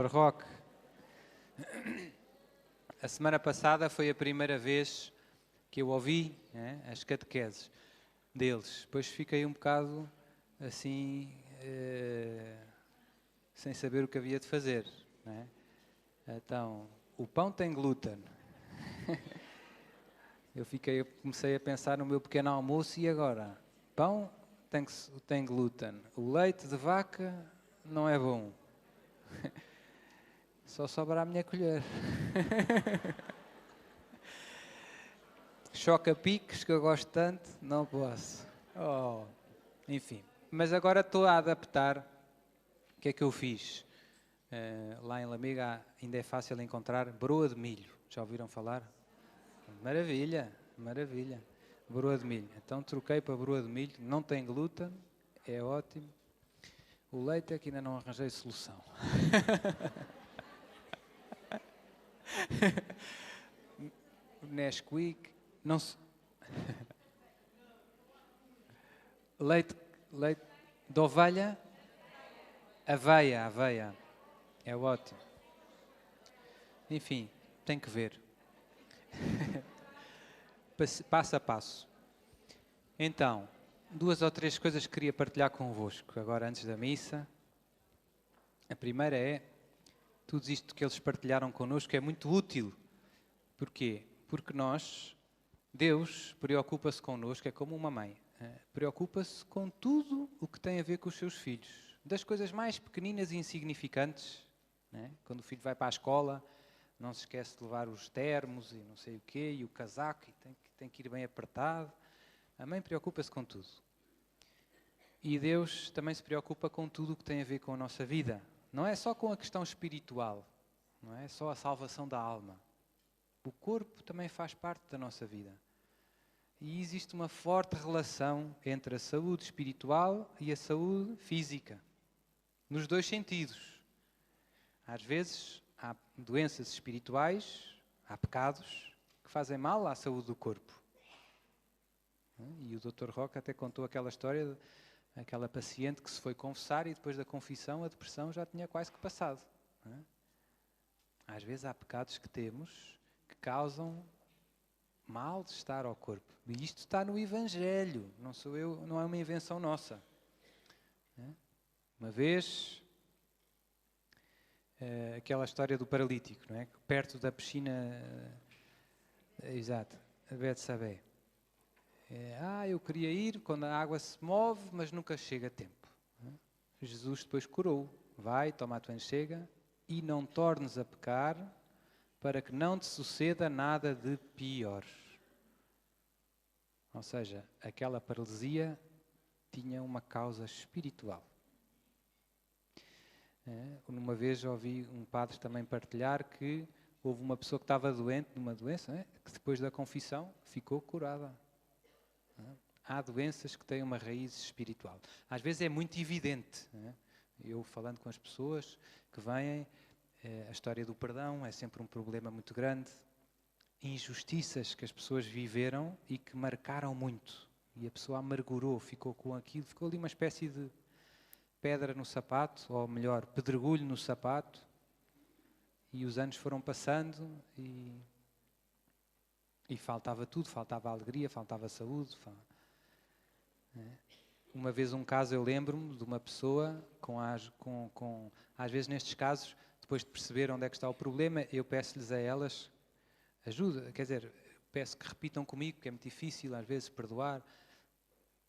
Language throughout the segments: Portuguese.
Rock. A semana passada foi a primeira vez que eu ouvi as catequeses deles. Depois fiquei um bocado assim, sem saber o que havia de fazer. Então, o pão tem glúten. Eu comecei a pensar no meu pequeno almoço e agora? Pão tem glúten. O leite de vaca não é bom. Só sobra a minha colher. Choca-piques, que eu gosto tanto, não posso. Enfim, mas agora estou a adaptar. O que é que eu fiz? Lá em Lamega ainda é fácil encontrar broa de milho. Já ouviram falar? Maravilha, maravilha. Broa de milho. Então troquei para broa de milho. Não tem glúten, é ótimo. O leite é que ainda não arranjei solução. Nesquik, não se... leite de ovelha, aveia, é ótimo. Enfim, tem que ver. Passo a passo. Então, 2 ou 3 coisas que queria partilhar convosco agora antes da missa. A primeira é, tudo isto que eles partilharam connosco é muito útil. Porquê? Porque Deus preocupa-se connosco, é como uma mãe. Preocupa-se com tudo o que tem a ver com os seus filhos. Das coisas mais pequeninas e insignificantes. Quando o filho vai para a escola, não se esquece de levar os termos e não sei o quê, e o casaco, e tem que ir bem apertado. A mãe preocupa-se com tudo. E Deus também se preocupa com tudo o que tem a ver com a nossa vida. Não é só com a questão espiritual, não é só a salvação da alma. O corpo também faz parte da nossa vida. E existe uma forte relação entre a saúde espiritual e a saúde física. Nos 2 sentidos. Às vezes há doenças espirituais, há pecados que fazem mal à saúde do corpo. E o Dr. Roque até contou aquela história daquela paciente que se foi confessar e depois da confissão a depressão já tinha quase que passado. Às vezes há pecados que temos que causam mal-estar ao corpo. E isto está no Evangelho, não sou eu, não é uma invenção nossa. Uma vez, aquela história do paralítico, não é? Perto da piscina, exato, a Betsabé. Eu queria ir quando a água se move, mas nunca chega a tempo. Jesus depois curou. Vai, toma a tua enxerga e não tornes a pecar, para que não te suceda nada de pior. Ou seja, aquela paralisia tinha uma causa espiritual. Uma vez ouvi um padre também partilhar que houve uma pessoa que estava doente de uma doença, que depois da confissão ficou curada. Há doenças que têm uma raiz espiritual. Às vezes é muito evidente. Eu falando com as pessoas que vêm, a história do perdão é sempre um problema muito grande. Injustiças que as pessoas viveram e que marcaram muito. E a pessoa amargurou, ficou com aquilo, ficou ali uma espécie de pedra no sapato, ou melhor, pedregulho no sapato. E os anos foram passando e faltava tudo, faltava alegria, faltava saúde. Uma vez um caso eu lembro-me de uma pessoa às vezes nestes casos, depois de perceber onde é que está o problema, eu peço-lhes a elas ajuda, quer dizer, peço que repitam comigo, porque é muito difícil às vezes perdoar.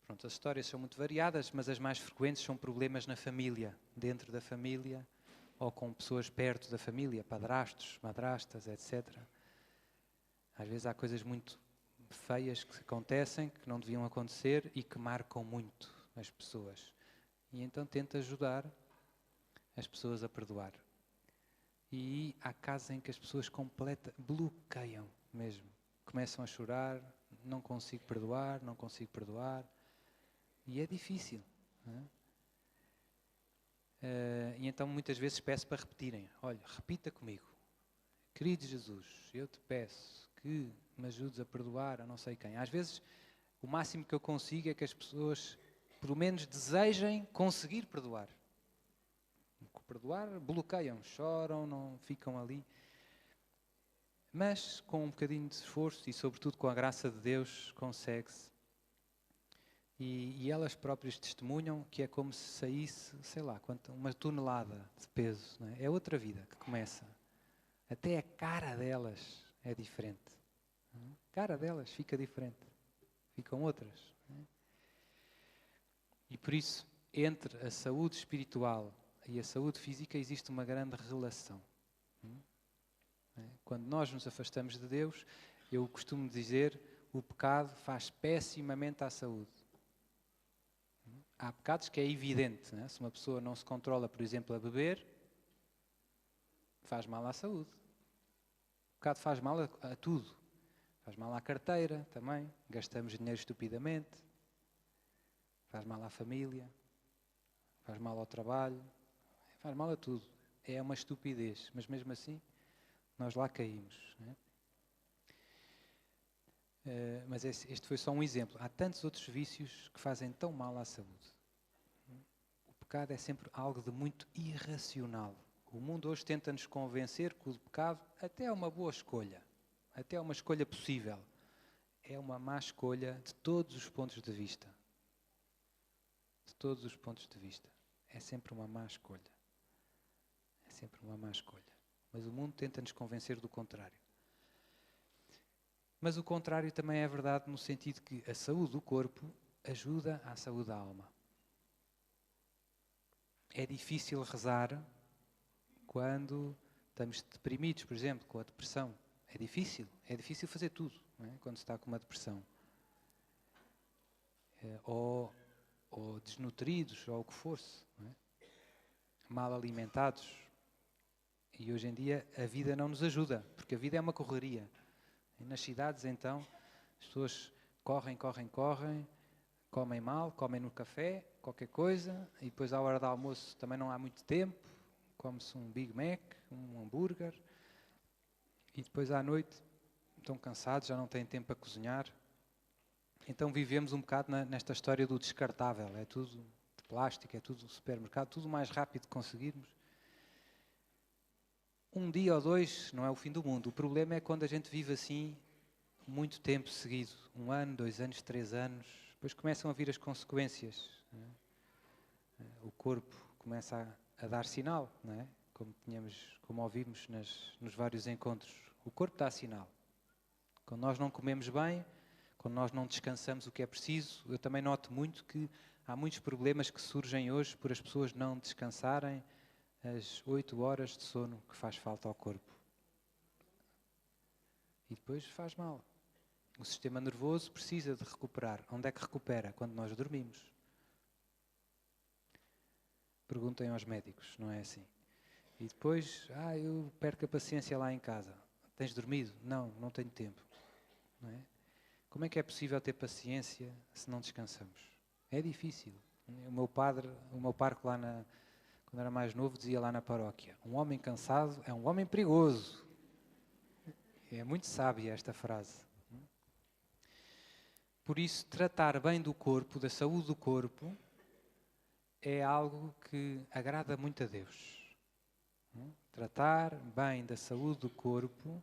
Pronto, as histórias são muito variadas, mas as mais frequentes são problemas na família, dentro da família, ou com pessoas perto da família, padrastos, madrastas, etc. Às vezes há coisas muito feias que acontecem, que não deviam acontecer e que marcam muito as pessoas. E então tento ajudar as pessoas a perdoar. E há casos em que as pessoas bloqueiam mesmo. Começam a chorar, não consigo perdoar. E é difícil. E então muitas vezes peço para repetirem. Olha, repita comigo. Querido Jesus, eu te peço que me ajudes a perdoar a não sei quem. Às vezes o máximo que eu consigo é que as pessoas, pelo menos, desejem conseguir perdoar. perdoar, bloqueiam, choram, não ficam ali. Mas com um bocadinho de esforço e sobretudo com a graça de Deus consegue-se. E elas próprias testemunham que é como se saísse, sei lá, uma tonelada de peso. Não é? É outra vida que começa. Até a cara delas é diferente. A cara delas fica diferente. Ficam outras. Não é? E por isso, entre a saúde espiritual e a saúde física existe uma grande relação. Quando nós nos afastamos de Deus, eu costumo dizer, o pecado faz pessimamente à saúde. Há pecados que é evidente, não é? Se uma pessoa não se controla, por exemplo, a beber, faz mal à saúde. O pecado faz mal a tudo. Faz mal à carteira também, gastamos dinheiro estupidamente, faz mal à família, faz mal ao trabalho, faz mal a tudo. É uma estupidez, mas mesmo assim nós lá caímos. Não é? Mas este foi só um exemplo. Há tantos outros vícios que fazem tão mal à saúde. O pecado é sempre algo de muito irracional. O mundo hoje tenta-nos convencer que o pecado até é uma boa escolha. Até é uma escolha possível. É uma má escolha de todos os pontos de vista. De todos os pontos de vista. É sempre uma má escolha. É sempre uma má escolha. Mas o mundo tenta-nos convencer do contrário. Mas o contrário também é verdade no sentido que a saúde do corpo ajuda à saúde da alma. É difícil rezar quando estamos deprimidos, por exemplo, com a depressão. É difícil fazer tudo, não é? Quando se está com uma depressão. Ou desnutridos, ou o que fosse, não é? Mal alimentados. E hoje em dia a vida não nos ajuda, porque a vida é uma correria. E nas cidades, então, as pessoas correm, comem mal, comem no café, qualquer coisa, e depois à hora do almoço também não há muito tempo, come-se um Big Mac, um hambúrguer, e depois à noite estão cansados, já não têm tempo para cozinhar. Então vivemos um bocado nesta história do descartável, é tudo de plástico, é tudo supermercado, tudo o mais rápido que conseguirmos. Um dia ou dois não é o fim do mundo. O problema é quando a gente vive assim muito tempo seguido. 1 ano, 2 anos, 3 anos. Depois começam a vir as consequências. Não é? O corpo começa a dar sinal, não é? Como ouvimos nos vários encontros. O corpo dá sinal. Quando nós não comemos bem, quando nós não descansamos o que é preciso, eu também noto muito que há muitos problemas que surgem hoje por as pessoas não descansarem as 8 horas de sono que faz falta ao corpo. E depois faz mal. O sistema nervoso precisa de recuperar. Onde é que recupera? Quando nós dormimos. Perguntem aos médicos, não é assim. E depois, eu perco a paciência lá em casa. Tens dormido? Não, não tenho tempo. Não é? Como é que é possível ter paciência se não descansamos? É difícil. O meu parco lá quando era mais novo, dizia lá na paróquia: um homem cansado é um homem perigoso. É muito sábia esta frase. Por isso, tratar bem do corpo, da saúde do corpo, é algo que agrada muito a Deus. Tratar bem da saúde do corpo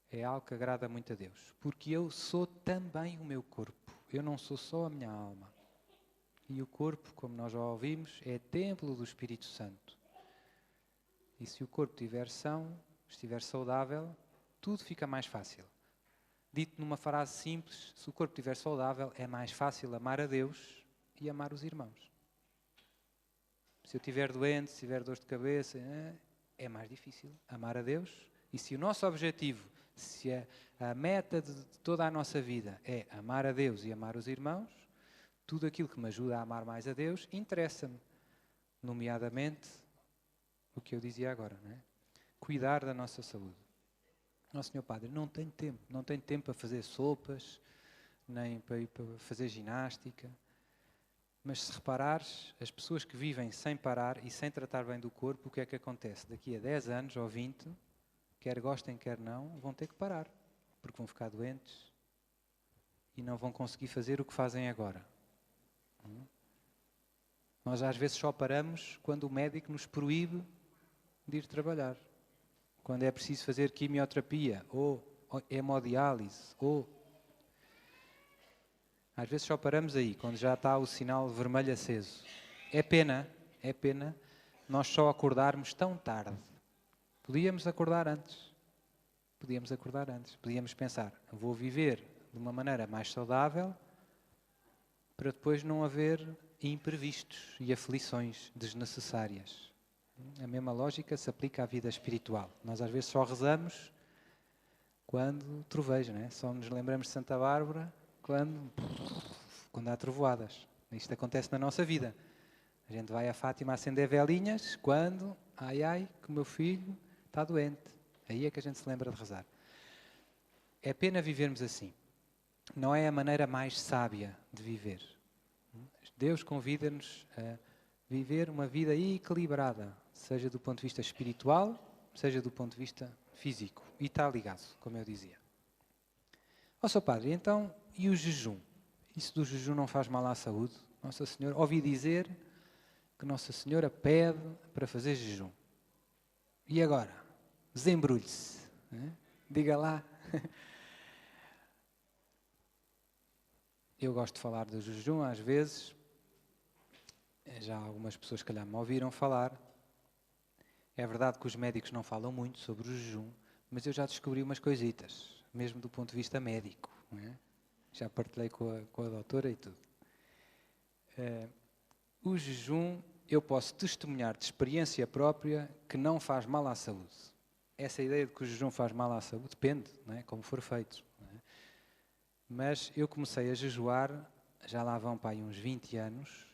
é algo que agrada muito a Deus. Porque eu sou também o meu corpo. Eu não sou só a minha alma. E o corpo, como nós já ouvimos, é templo do Espírito Santo. E se o corpo tiver são, estiver saudável, tudo fica mais fácil. Dito numa frase simples, se o corpo estiver saudável, é mais fácil amar a Deus e amar os irmãos. Se eu estiver doente, se tiver dor de cabeça, é mais difícil amar a Deus. E se o nosso objetivo, se a meta de toda a nossa vida é amar a Deus e amar os irmãos, tudo aquilo que me ajuda a amar mais a Deus interessa-me. Nomeadamente, o que eu dizia agora, não é? Cuidar da nossa saúde. Nosso Senhor Padre, não tenho tempo para fazer sopas, nem para ir para fazer ginástica. Mas se reparares, as pessoas que vivem sem parar e sem tratar bem do corpo, o que é que acontece? Daqui a 10 anos ou 20, quer gostem, quer não, vão ter que parar, porque vão ficar doentes e não vão conseguir fazer o que fazem agora. Nós às vezes só paramos quando o médico nos proíbe de ir trabalhar. Quando é preciso fazer quimioterapia, ou hemodiálise, ou... Às vezes só paramos aí, quando já está o sinal vermelho aceso. É pena nós só acordarmos tão tarde. Podíamos acordar antes. Podíamos pensar, vou viver de uma maneira mais saudável para depois não haver imprevistos e aflições desnecessárias. A mesma lógica se aplica à vida espiritual. Nós às vezes só rezamos quando troveja, não é? Só nos lembramos de Santa Bárbara quando há trovoadas. Isto acontece na nossa vida. A gente vai a Fátima acender velinhas quando, que o meu filho está doente. Aí é que a gente se lembra de rezar. É pena vivermos assim. Não é a maneira mais sábia de viver. Deus convida-nos a viver uma vida equilibrada, seja do ponto de vista espiritual, seja do ponto de vista físico. E está ligado, como eu dizia. Sr. Padre, então, e o jejum? Isso do jejum não faz mal à saúde? Nossa Senhora, ouvi dizer que Nossa Senhora pede para fazer jejum. E agora? Desembrulhe-se. Diga lá. Eu gosto de falar do jejum às vezes. Já algumas pessoas, se calhar, me ouviram falar. É verdade que os médicos não falam muito sobre o jejum, mas eu já descobri umas coisitas, mesmo do ponto de vista médico. Não é? Já partilhei com a doutora e tudo. O jejum, eu posso testemunhar de experiência própria que não faz mal à saúde. Essa ideia de que o jejum faz mal à saúde depende, não é? Como for feito. Não é? Mas eu comecei a jejuar, já lá vão para aí uns 20 anos,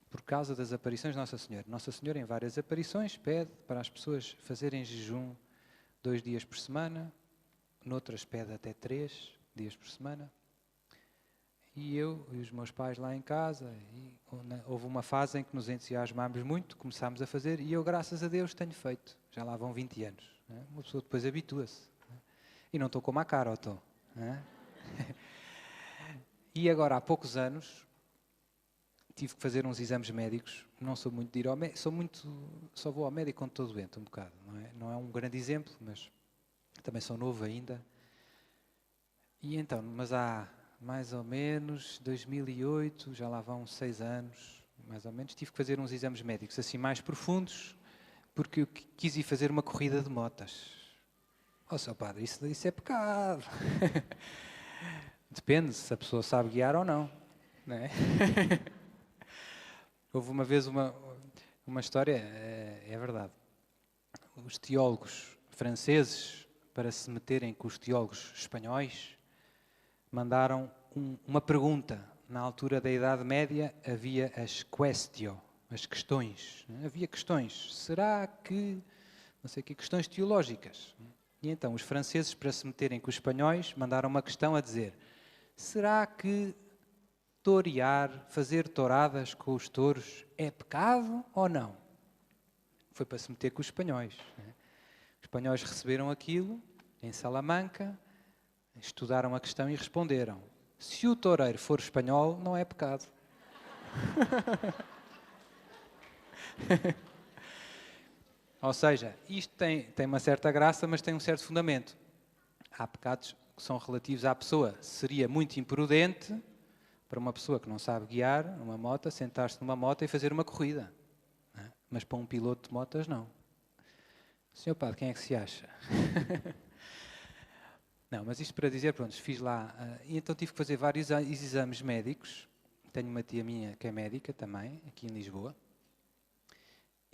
por causa das aparições de Nossa Senhora. Nossa Senhora, em várias aparições, pede para as pessoas fazerem jejum 2 dias por semana, noutras pede até 3 dias por semana. E eu e os meus pais lá em casa, houve uma fase em que nos entusiasmámos muito, começámos a fazer, e eu, graças a Deus, tenho feito. Já lá vão 20 anos. Não é? Uma pessoa depois habitua-se. Não é? E não estou como a cara, estou. É? E agora, há poucos anos, tive que fazer uns exames médicos. Não sou muito de ir ao médico, só vou ao médico quando estou doente, um bocado. Não é um grande exemplo, mas também sou novo ainda. E então, mas há mais ou menos 2008, já lá vão 6 anos, mais ou menos, tive que fazer uns exames médicos assim mais profundos, porque eu quis ir fazer uma corrida de motas. Sr. Padre, isso é pecado. Depende se a pessoa sabe guiar ou não. Não é? Houve uma vez uma história, é verdade. Os teólogos franceses, para se meterem com os teólogos espanhóis, mandaram uma pergunta. Na altura da Idade Média havia as questões. Havia questões. Será que... não sei que questões teológicas. E então os franceses, para se meterem com os espanhóis, mandaram uma questão a dizer: será que torear, fazer touradas com os touros é pecado ou não? Foi para se meter com os espanhóis. Os espanhóis receberam aquilo em Salamanca, estudaram a questão e responderam: se o toureiro for espanhol, não é pecado. Ou seja, isto tem uma certa graça, mas tem um certo fundamento. Há pecados que são relativos à pessoa. Seria muito imprudente para uma pessoa que não sabe guiar uma moto, sentar-se numa moto e fazer uma corrida. Não é? Mas para um piloto de motas, não. Senhor Padre, quem é que se acha? Não, mas isto para dizer, pronto, fiz lá. E então tive que fazer vários exames médicos. Tenho uma tia minha que é médica também, aqui em Lisboa.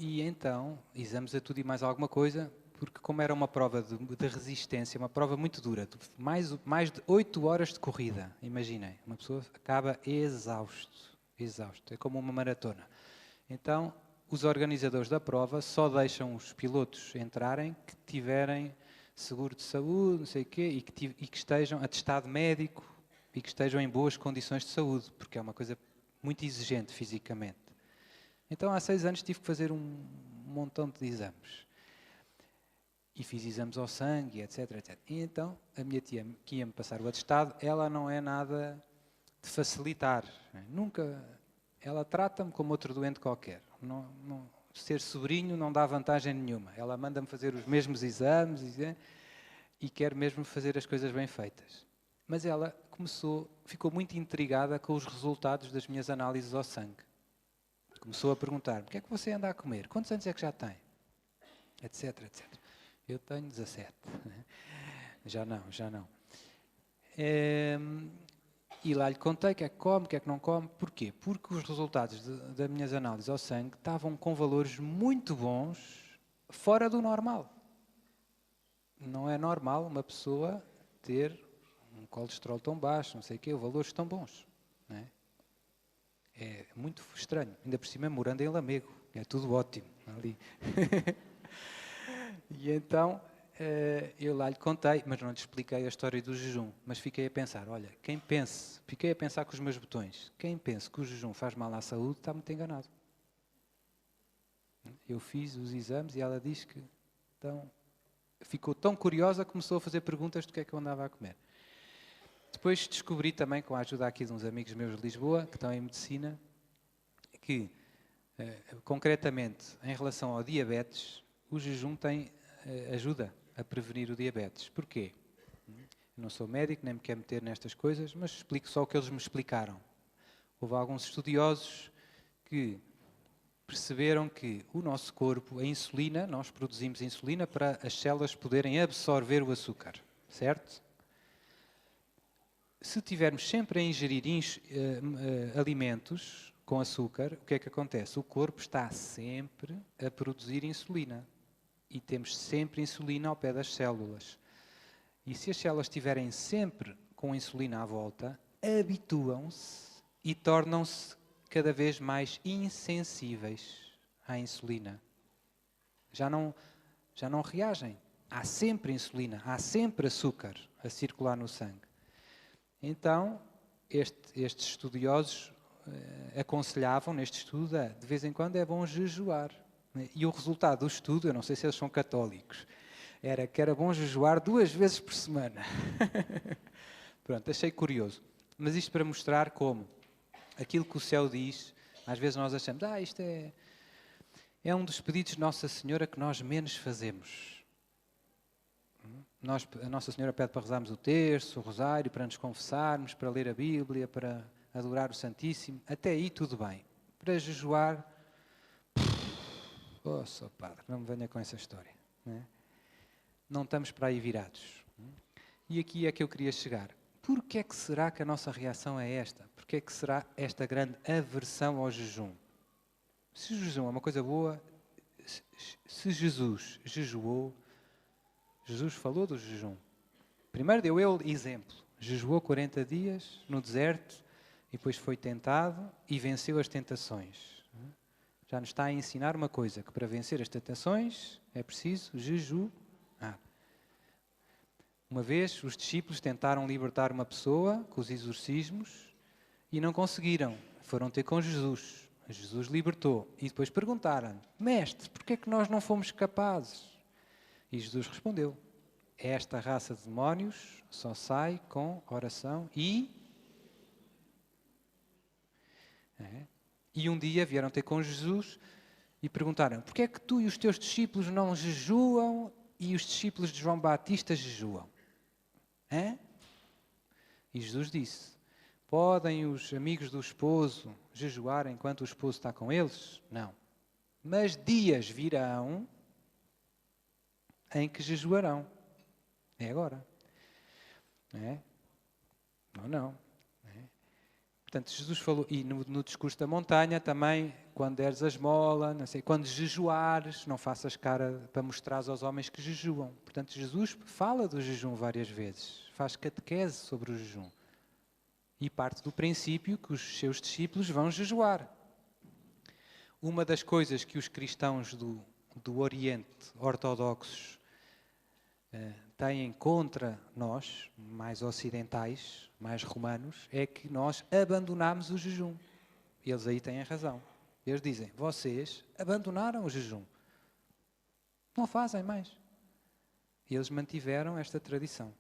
E então, exames a tudo e mais alguma coisa, porque como era uma prova de resistência, uma prova muito dura, mais de 8 horas de corrida, imaginem, uma pessoa acaba exausto, é como uma maratona. Então, os organizadores da prova só deixam os pilotos entrarem que tiverem seguro de saúde, não sei o quê, e que estejam atestado médico e que estejam em boas condições de saúde, porque é uma coisa muito exigente fisicamente. Então, há 6 anos tive que fazer um montão de exames. E fiz exames ao sangue, etc, etc. E então, a minha tia, que ia-me passar o atestado, ela não é nada de facilitar. Nunca ela trata-me como outro doente qualquer. Ser sobrinho não dá vantagem nenhuma. Ela manda-me fazer os mesmos exames e quer mesmo fazer as coisas bem feitas. Mas ela ficou muito intrigada com os resultados das minhas análises ao sangue. Começou a perguntar-me: o que é que você anda a comer? Quantos anos é que já tem? Etc, etc. Eu tenho 17. Já não. E lá lhe contei o que é que come, o que é que não come. Porquê? Porque os resultados das minhas análises ao sangue estavam com valores muito bons, fora do normal. Não é normal uma pessoa ter um colesterol tão baixo, não sei o quê, valores tão bons. Não é? É muito estranho. Ainda por cima morando em Lamego. É tudo ótimo ali. E então eu lá lhe contei, mas não lhe expliquei a história do jejum. Mas fiquei a pensar, olha, fiquei a pensar com os meus botões, quem pensa que o jejum faz mal à saúde está muito enganado. Eu fiz os exames e ela diz que ficou tão curiosa que começou a fazer perguntas do que é que eu andava a comer. Depois descobri também, com a ajuda aqui de uns amigos meus de Lisboa, que estão em medicina, que, concretamente, em relação ao diabetes, o jejum ajuda a prevenir o diabetes. Porquê? Eu não sou médico, nem me quero meter nestas coisas, mas explico só o que eles me explicaram. Houve alguns estudiosos que perceberam que o nosso corpo, a insulina, nós produzimos insulina para as células poderem absorver o açúcar, certo? Se tivermos sempre a ingerir alimentos com açúcar, o que é que acontece? O corpo está sempre a produzir insulina. E temos sempre insulina ao pé das células. E se as células estiverem sempre com insulina à volta, habituam-se e tornam-se cada vez mais insensíveis à insulina. Já não reagem. Há sempre insulina, há sempre açúcar a circular no sangue. Então, estes estudiosos aconselhavam neste estudo, de vez em quando é bom jejuar. E o resultado do estudo, eu não sei se eles são católicos, era que era bom jejuar 2 vezes por semana. Pronto, achei curioso. Mas isto para mostrar como aquilo que o céu diz, às vezes nós achamos, isto é um dos pedidos de Nossa Senhora que nós menos fazemos. A Nossa Senhora pede para rezarmos o terço, o rosário, para nos confessarmos, para ler a Bíblia, para adorar o Santíssimo. Até aí tudo bem. Para jejuar, só padre, não me venha com essa história. Não estamos para aí virados. E aqui é que eu queria chegar. Porquê é que será que a nossa reação é esta? Porquê é que será esta grande aversão ao jejum? Se o jejum é uma coisa boa, se Jesus jejuou, Jesus falou do jejum. Primeiro deu ele exemplo. Jejuou 40 dias no deserto e depois foi tentado e venceu as tentações. Já nos está a ensinar uma coisa, que para vencer as tentações é preciso jejuar. Uma vez os discípulos tentaram libertar uma pessoa com os exorcismos e não conseguiram. Foram ter com Jesus. Jesus libertou. E depois perguntaram: Mestre, porquê é que nós não fomos capazes? E Jesus respondeu: esta raça de demónios só sai com oração e... E um dia vieram ter com Jesus e perguntaram: porquê é que tu e os teus discípulos não jejuam e os discípulos de João Batista jejuam? E Jesus disse: podem os amigos do esposo jejuar enquanto o esposo está com eles? Não. Mas dias virão em que jejuarão. É agora. Não. Portanto, Jesus falou, e no discurso da montanha também, quando deres a esmola, não sei, quando jejuares, não faças cara para mostrar aos homens que jejuam. Portanto, Jesus fala do jejum várias vezes, faz catequese sobre o jejum. E parte do princípio que os seus discípulos vão jejuar. Uma das coisas que os cristãos do Oriente ortodoxos têm contra nós, mais ocidentais, mais romanos, é que nós abandonamos o jejum. Eles aí têm razão. Eles dizem: vocês abandonaram o jejum. Não fazem mais. Eles mantiveram esta tradição.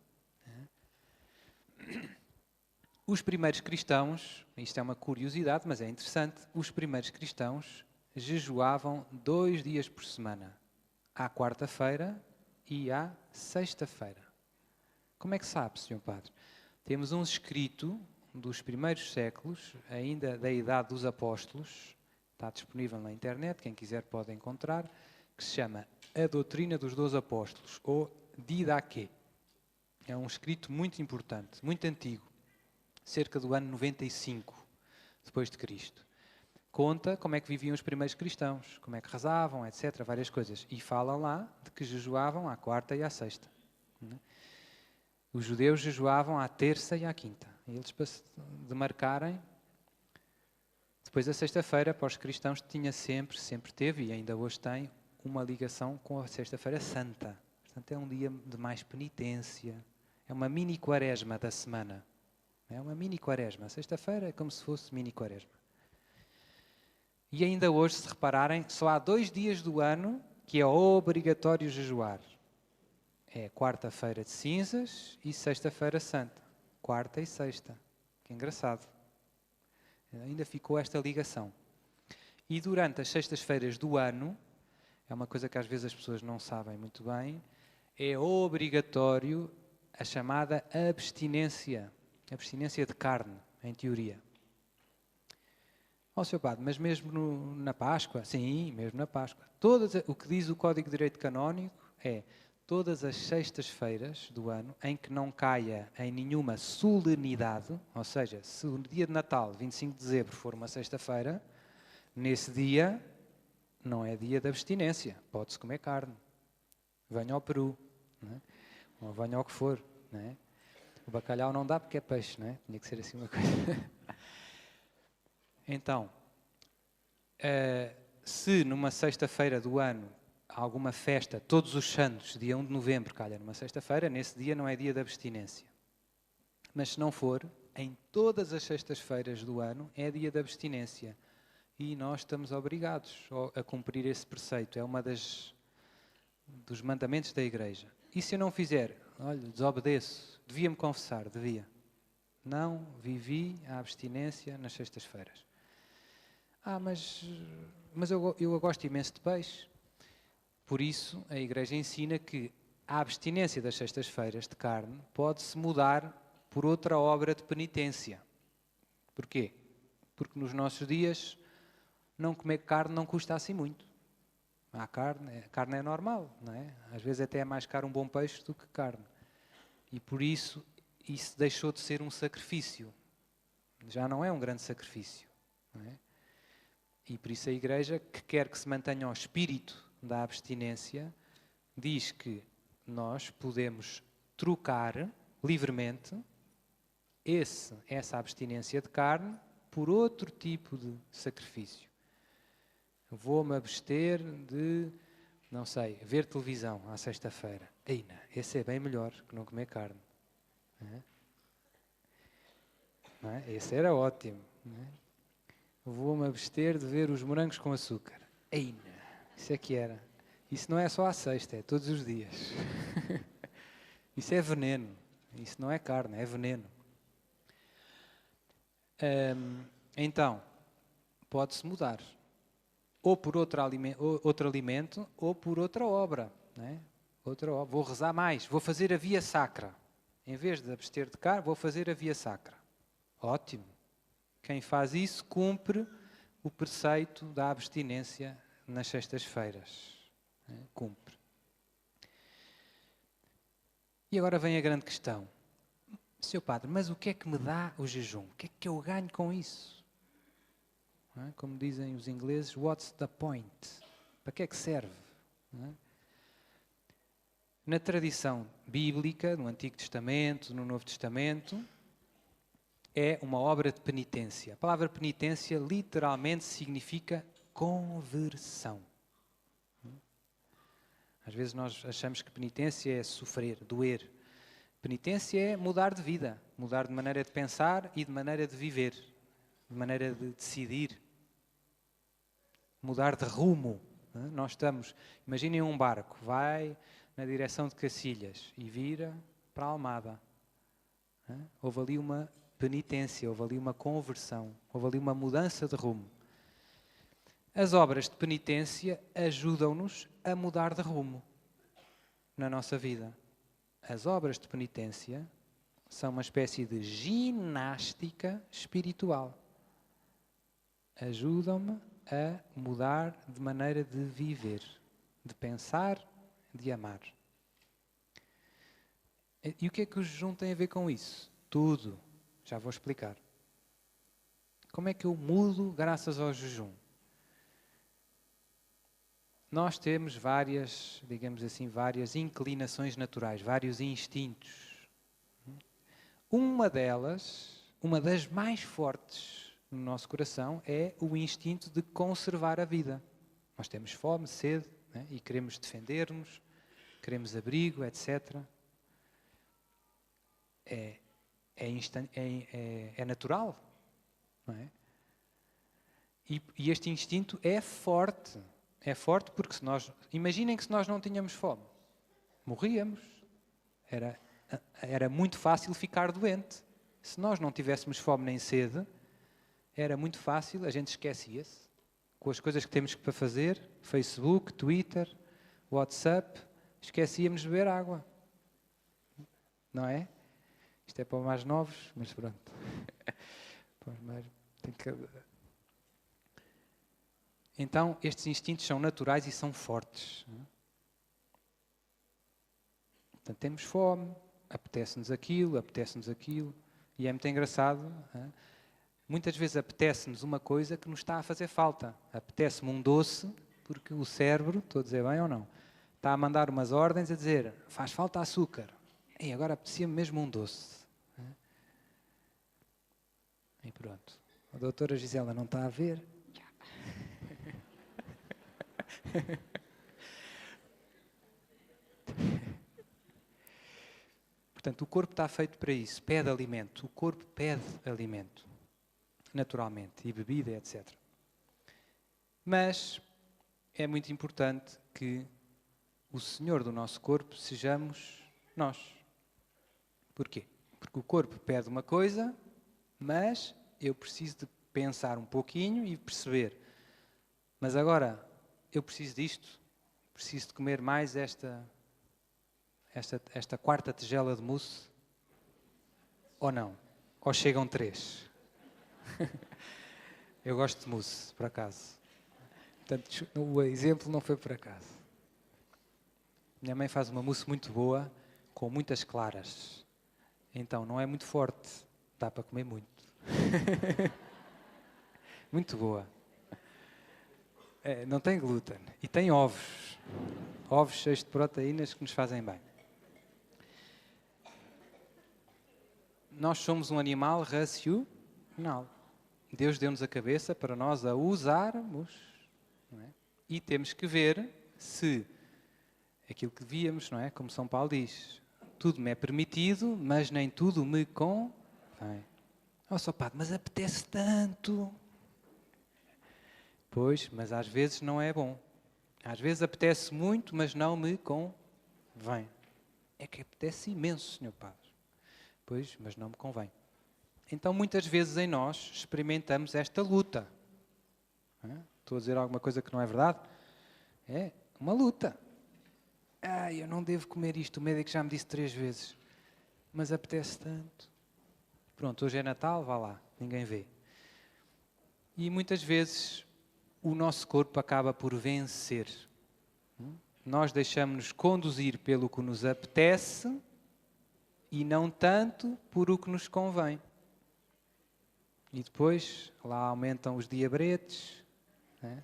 Os primeiros cristãos, isto é uma curiosidade, mas é interessante, os primeiros cristãos jejuavam 2 dias por semana, à quarta-feira e à sexta-feira. Como é que sabe, Sr. Padre? Temos um escrito dos primeiros séculos, ainda da idade dos apóstolos, está disponível na internet, quem quiser pode encontrar, que se chama A Doutrina dos 12 Apóstolos, ou Didaquê. É um escrito muito importante, muito antigo, cerca do ano 95 depois de Cristo. Conta como é que viviam os primeiros cristãos, como é que rezavam, etc., várias coisas. E falam lá de que jejuavam à quarta e à sexta. Os judeus jejuavam à terça e à quinta. E eles, para se demarcarem, depois a sexta-feira, para os cristãos, tinha sempre teve, e ainda hoje tem, uma ligação com a sexta-feira santa. Portanto, é um dia de mais penitência. É uma mini quaresma da semana. É uma mini quaresma. Sexta-feira é como se fosse mini quaresma. E ainda hoje, se repararem, só há 2 dias do ano que é obrigatório jejuar. É quarta-feira de cinzas e sexta-feira santa. Quarta e sexta. Que engraçado. Ainda ficou esta ligação. E durante as sextas-feiras do ano, é uma coisa que às vezes as pessoas não sabem muito bem, é obrigatório a chamada abstinência. Abstinência de carne, em teoria. Ó, Sr. Padre, mas mesmo na Páscoa? Sim, mesmo na Páscoa. O que diz o Código de Direito Canónico é todas as sextas-feiras do ano em que não caia em nenhuma solenidade, ou seja, se o dia de Natal, 25 de dezembro, for uma sexta-feira, nesse dia não é dia de abstinência, pode-se comer carne. Venha ao Peru, não é? Ou venha ao que for, não é? O bacalhau não dá porque é peixe, não é? Tinha que ser assim uma coisa. Então, se numa sexta-feira do ano há alguma festa, todos os santos, dia 1 de novembro, calha numa sexta-feira, nesse dia não é dia de abstinência. Mas se não for, em todas as sextas-feiras do ano é dia de abstinência. E nós estamos obrigados a cumprir esse preceito. É uma dos mandamentos da Igreja. E se eu não fizer, olha, desobedeço, devia-me confessar, devia. Não vivi a abstinência nas sextas-feiras. Mas eu gosto imenso de peixe. Por isso, a Igreja ensina que a abstinência das sextas-feiras de carne pode-se mudar por outra obra de penitência. Porquê? Porque nos nossos dias, não comer carne não custa assim muito. A carne é normal, não é? Às vezes até é mais caro um bom peixe do que carne. E por isso, isso deixou de ser um sacrifício. Já não é um grande sacrifício, não é? E por isso a Igreja, que quer que se mantenha o espírito da abstinência, diz que nós podemos trocar livremente essa abstinência de carne por outro tipo de sacrifício. Vou-me abster de, não sei, ver televisão à sexta-feira. Esse é bem melhor que não comer carne. Não é? Esse era ótimo. Não é? Vou-me abster de ver os morangos com açúcar. Isso é que era. Isso não é só à sexta, é todos os dias. Isso é veneno. Isso não é carne, é veneno. Então, pode-se mudar. Ou por outro alimento, ou por outra obra. Não é? Vou rezar mais, vou fazer a via sacra. Em vez de abster de carne, vou fazer a via sacra. Ótimo. Quem faz isso cumpre o preceito da abstinência nas sextas-feiras. Cumpre. E agora vem a grande questão. Sr. Padre, mas o que é que me dá o jejum? O que é que eu ganho com isso? Como dizem os ingleses, what's the point? Para que é que serve? Na tradição bíblica, no Antigo Testamento, no Novo Testamento, é uma obra de penitência. A palavra penitência literalmente significa conversão. Às vezes nós achamos que penitência é sofrer, doer. Penitência é mudar de vida, mudar de maneira de pensar e de maneira de viver, de maneira de decidir. Mudar de rumo. Nós imaginem um barco, vai na direção de Cacilhas e vira para a Almada. Houve ali uma penitência, houve ali uma conversão, houve ali uma mudança de rumo. As obras de penitência ajudam-nos a mudar de rumo na nossa vida. As obras de penitência são uma espécie de ginástica espiritual. Ajudam-me a mudar de maneira de viver, de pensar, de amar. E o que é que o jejum tem a ver com isso? Tudo. Já vou explicar. Como é que eu mudo graças ao jejum? Nós temos várias, digamos assim, várias inclinações naturais, vários instintos. Uma delas, uma das mais fortes no nosso coração, é o instinto de conservar a vida. Nós temos fome, sede, né? E queremos defender-nos, queremos abrigo, etc. É natural, não é? E este instinto é forte. É forte porque imaginem que se nós não tínhamos fome, morríamos. Era muito fácil ficar doente. Se nós não tivéssemos fome nem sede, era muito fácil, a gente esquecia-se com as coisas que temos para fazer, Facebook, Twitter, WhatsApp, esquecíamos de beber água. Não é? Isto é para os mais novos, mas pronto. Então, estes instintos são naturais e são fortes. Portanto, temos fome, apetece-nos aquilo, e é muito engraçado. Muitas vezes apetece-nos uma coisa que nos está a fazer falta. Apetece-me um doce, porque o cérebro, estou a dizer bem ou não, está a mandar umas ordens a dizer, faz falta açúcar. E agora apetecia-me mesmo um doce. E pronto. A doutora Gisela não está a ver. Portanto, o corpo está feito para isso, pede alimento. O corpo pede alimento, naturalmente, e bebida, etc. Mas é muito importante que o Senhor do nosso corpo sejamos nós. Porquê? Porque o corpo pede uma coisa, mas eu preciso de pensar um pouquinho e perceber. Mas agora, eu preciso disto, preciso de comer mais esta quarta tigela de mousse, ou não? Ou chegam 3? Eu gosto de mousse, por acaso. Portanto, o exemplo não foi por acaso. Minha mãe faz uma mousse muito boa, com muitas claras. Então, não é muito forte, dá para comer muito. Muito boa. Não tem glúten. E tem ovos. Ovos cheios de proteínas que nos fazem bem. Nós somos um animal racional. Deus deu-nos a cabeça para nós a usarmos. Não é? E temos que ver se aquilo que devíamos, não é? Como São Paulo diz, tudo me é permitido, mas nem tudo me convém. Oh, só padre, mas apetece tanto. Pois, mas às vezes não é bom. Às vezes apetece muito, mas não me convém. É que apetece imenso, Senhor Padre. Pois, mas não me convém. Então, muitas vezes em nós experimentamos esta luta. Estou a dizer alguma coisa que não é verdade? É uma luta. Eu não devo comer isto, o médico já me disse 3 vezes. Mas apetece tanto. Pronto, hoje é Natal, vá lá, ninguém vê. E muitas vezes o nosso corpo acaba por vencer. Nós deixamos-nos conduzir pelo que nos apetece e não tanto por o que nos convém. E depois lá aumentam os diabretes, né?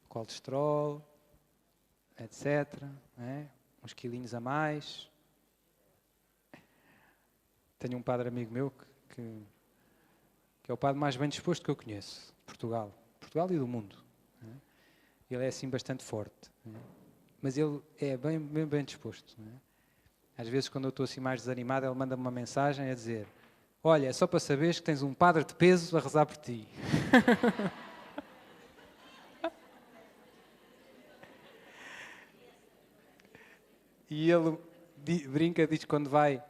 Colesterol, etc. Né? Uns quilinhos a mais. Tenho um padre amigo meu que é o padre mais bem disposto que eu conheço, de Portugal e do mundo. Né? Ele é assim bastante forte, né? Mas ele é bem disposto. Né? Às vezes, quando eu estou assim mais desanimado, ele manda-me uma mensagem a dizer: olha, é só para saberes que tens um padre de peso a rezar por ti. E ele brinca, diz que quando vai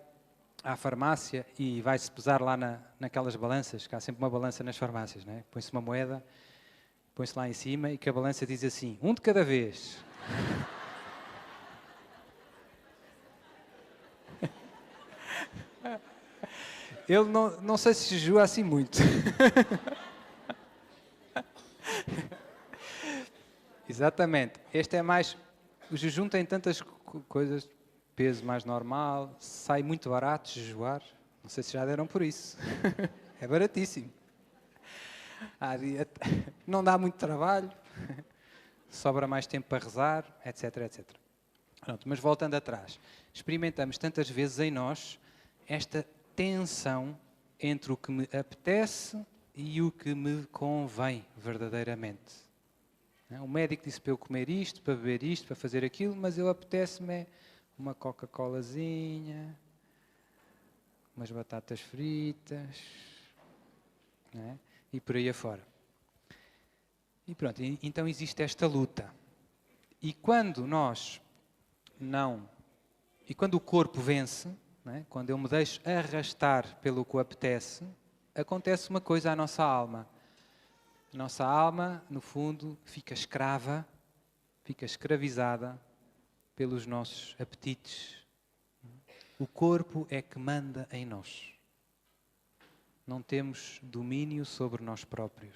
à farmácia e vai-se pesar lá naquelas balanças, que há sempre uma balança nas farmácias, não é? Põe-se uma moeda, põe-se lá em cima e que a balança diz assim, 1 de cada vez. Ele não sei se jejua assim muito. Exatamente. Este é mais... O jejum tem tantas coisas, peso mais normal, sai muito barato jejuar. Não sei se já deram por isso. É baratíssimo. Não dá muito trabalho, sobra mais tempo para rezar, etc, etc. Pronto, mas voltando atrás, experimentamos tantas vezes em nós esta tensão entre o que me apetece e o que me convém verdadeiramente. O médico disse para eu comer isto, para beber isto, para fazer aquilo, mas eu apetece-me uma Coca-Colazinha, umas batatas fritas, não é? E por aí afora. E pronto, então existe esta luta. E quando quando o corpo vence, não é? Quando eu me deixo arrastar pelo que apetece, acontece uma coisa à nossa alma. A nossa alma, no fundo, fica escrava, fica escravizada pelos nossos apetites. O corpo é que manda em nós. Não temos domínio sobre nós próprios.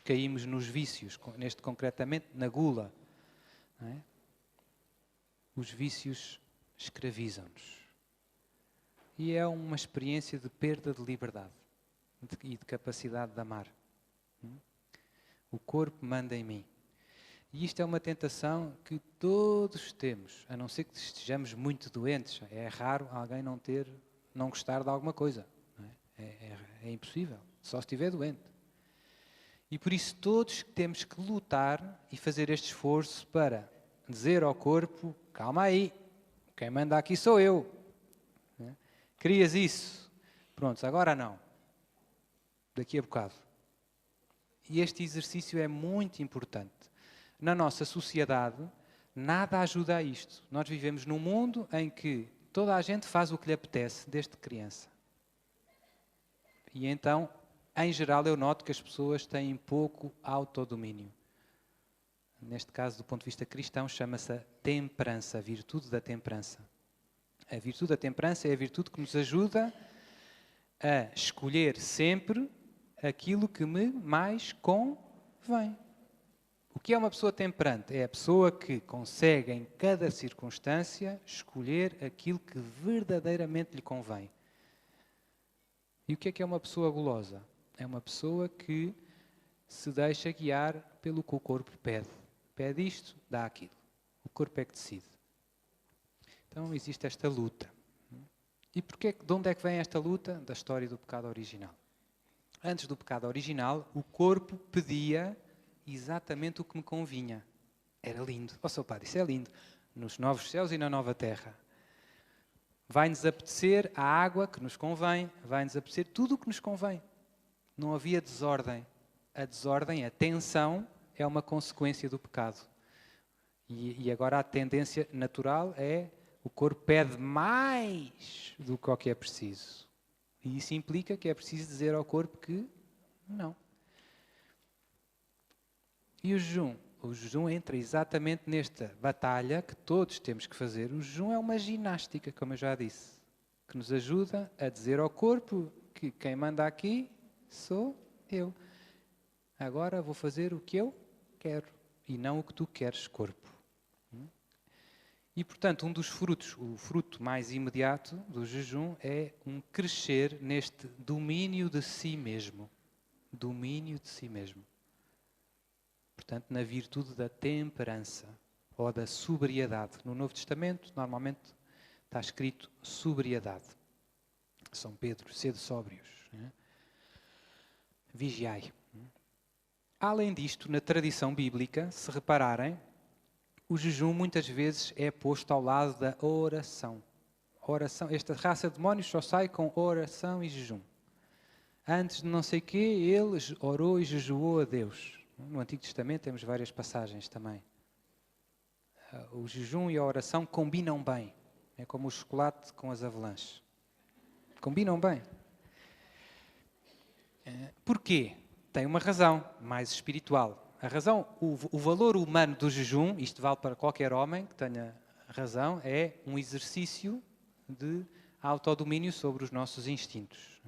Caímos nos vícios, neste concretamente na gula. Não é? Os vícios escravizam-nos. E é uma experiência de perda de liberdade e de capacidade de amar. O corpo manda em mim. E isto é uma tentação que todos temos, a não ser que estejamos muito doentes. É raro alguém não gostar de alguma coisa. Não é? É impossível, só se estiver doente. E por isso todos temos que lutar e fazer este esforço para dizer ao corpo, calma aí, quem manda aqui sou eu. Não é? Querias isso? Pronto, agora não. Daqui a bocado. E este exercício é muito importante. Na nossa sociedade, nada ajuda a isto. Nós vivemos num mundo em que toda a gente faz o que lhe apetece, desde criança. E então, em geral, eu noto que as pessoas têm pouco autodomínio. Neste caso, do ponto de vista cristão, chama-se a temperança, a virtude da temperança. A virtude da temperança é a virtude que nos ajuda a escolher sempre aquilo que me mais convém. O que é uma pessoa temperante? É a pessoa que consegue, em cada circunstância, escolher aquilo que verdadeiramente lhe convém. E o que é uma pessoa gulosa? É uma pessoa que se deixa guiar pelo que o corpo pede. Pede isto, dá aquilo. O corpo é que decide. Então existe esta luta. E de onde é que vem esta luta? Da história do pecado original. Antes do pecado original, o corpo pedia exatamente o que me convinha. Era lindo. Ó seu padre, isso é lindo. Nos novos céus e na nova terra. Vai-nos apetecer a água que nos convém, vai-nos apetecer tudo o que nos convém. Não havia desordem. A desordem, a tensão, é uma consequência do pecado. E agora a tendência natural é o corpo pede mais do que o que é preciso. E isso implica que é preciso dizer ao corpo que não. E o jejum? O jejum entra exatamente nesta batalha que todos temos que fazer. O jejum é uma ginástica, como eu já disse, que nos ajuda a dizer ao corpo que quem manda aqui sou eu. Agora vou fazer o que eu quero e não o que tu queres, corpo. E, portanto, um dos frutos, o fruto mais imediato do jejum é um crescer neste domínio de si mesmo. Domínio de si mesmo. Portanto, na virtude da temperança ou da sobriedade. No Novo Testamento, normalmente, está escrito sobriedade. São Pedro, sede sóbrios. Vigiai. Além disto, na tradição bíblica, se repararem, o jejum muitas vezes é posto ao lado da oração. Oração. Esta raça de demónios só sai com oração e jejum. Antes de não sei o quê, ele orou e jejuou a Deus. No Antigo Testamento temos várias passagens também. O jejum e a oração combinam bem. É como o chocolate com as avalanches. Combinam bem. Porquê? Tem uma razão mais espiritual. A razão, o valor humano do jejum, isto vale para qualquer homem que tenha razão, é um exercício de autodomínio sobre os nossos instintos.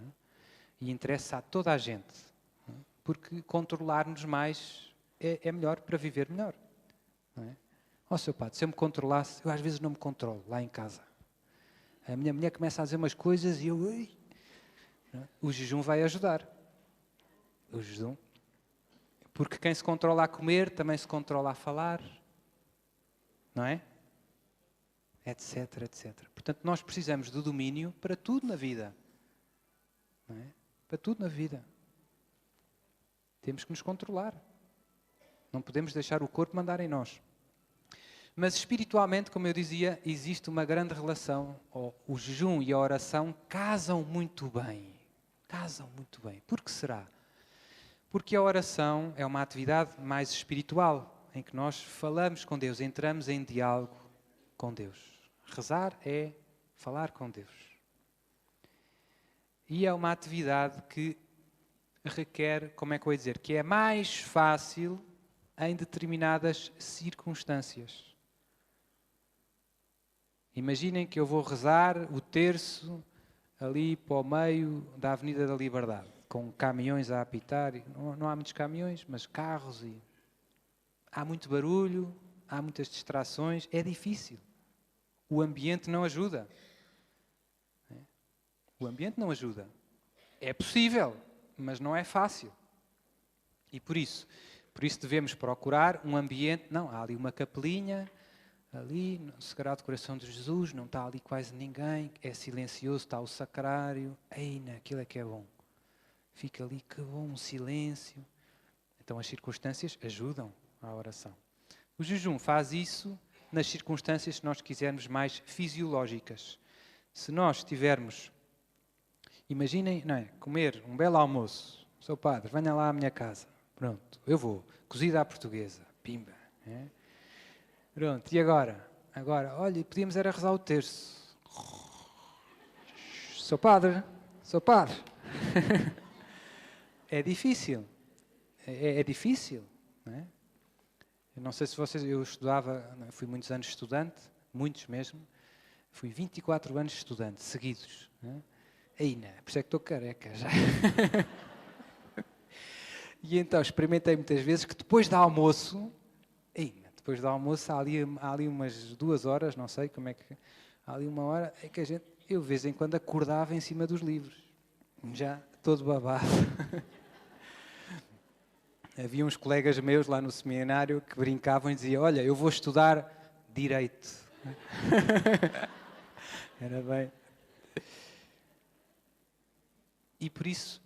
E interessa a toda a gente. Porque controlar-nos mais é melhor para viver melhor. Não é? Ó, seu padre, se eu me controlasse, eu às vezes não me controlo lá em casa. A minha mulher começa a dizer umas coisas e eu... O jejum vai ajudar. O jejum. Porque quem se controla a comer, também se controla a falar. Não é? Etc, etc. Portanto, nós precisamos do domínio para tudo na vida. Não é? Para tudo na vida. Temos que nos controlar. Não podemos deixar o corpo mandar em nós. Mas espiritualmente, como eu dizia, existe uma grande relação. O jejum e a oração casam muito bem. Casam muito bem. Por que será? Porque a oração é uma atividade mais espiritual, em que nós falamos com Deus, entramos em diálogo com Deus. Rezar é falar com Deus. E é uma atividade que requer, como é que eu vou dizer, que é mais fácil em determinadas circunstâncias. Imaginem que eu vou rezar o terço ali para o meio da Avenida da Liberdade, com caminhões a apitar. Não há muitos caminhões, mas carros e... Há muito barulho, há muitas distrações, é difícil. O ambiente não ajuda. O ambiente não ajuda. É possível, mas não é fácil. E por isso devemos procurar um ambiente... Não, há ali uma capelinha... Ali, no Sagrado Coração de Jesus, não está ali quase ninguém, é silencioso, está o sacrário. Aquilo é que é bom. Fica ali, que bom, um silêncio. Então as circunstâncias ajudam à oração. O jejum faz isso nas circunstâncias, se nós quisermos, mais fisiológicas. Se nós tivermos, imaginem, não é, comer um belo almoço. Seu padre, venha lá à minha casa. Pronto, eu vou. Cozida à portuguesa. Pimba. É? Pronto, e agora? Agora, olha, podíamos era rezar o terço. Sou padre. É difícil. É difícil. Não é? Eu não sei se vocês... Eu estudava, fui muitos anos estudante, muitos mesmo. Fui 24 anos estudante, seguidos. Não é? Por isso é que estou careca já. E então experimentei muitas vezes que depois do almoço... Depois do almoço há ali umas 2 horas, não sei como é que... Há ali 1 hora em que eu de vez em quando acordava em cima dos livros. Já todo babado. Havia uns colegas meus lá no seminário que brincavam e diziam, olha, eu vou estudar Direito. Era bem... E por isso...